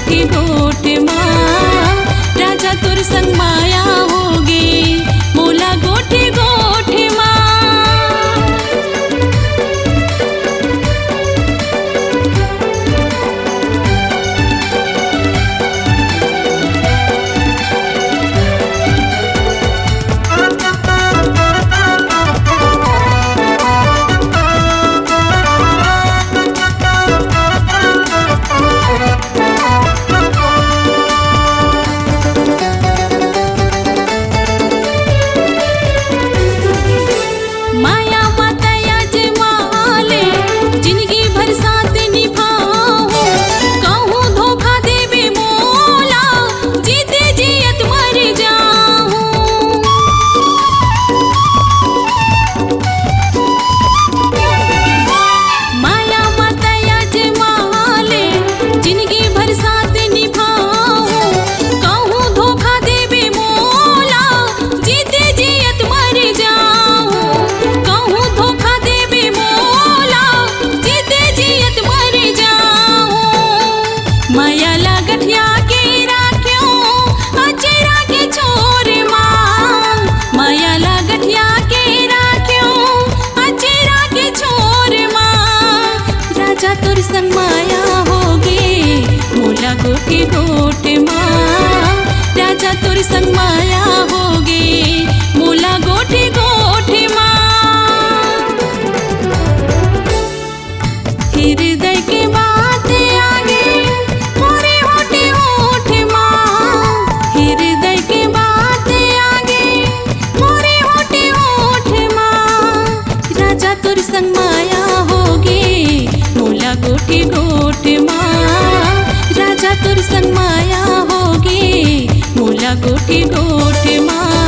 गोठे गोठ माँ राजा तुर संग माया होगे मोला गोठे गोठ माँ। माया मातया जे माले जिंदगी भर साथ निभाऊं कहूँ धोखा देवे मोला जीते जियत मर जाऊं। माया मातया जे माले जिंदगी भर साथ निभाऊं कहूँ धोखा देवे मोला जीते जियत मर जाऊं। कहूँ धोखा देवे मोला जीते जियत मर जाऊं। माया लागठिया के राख्यो अचेरा के छोर माँ। माया लागठिया के राख्यो अचेरा के छोर माँ। राजा तुर संग माया होगे मोला गोठे गोठ माँ। राजा तुर संग माया होगे मोला गोठे गोठ माँ। हृदय की बात आगे मोरे होठे होठ माँ। हृदय की बात आगे मोरे होठे होठ माँ। राजा तुर संग माया होगे मोला गोठे गोठ माँ। राजा तुर संग माया होगे मोला गोठे गोठ माँ।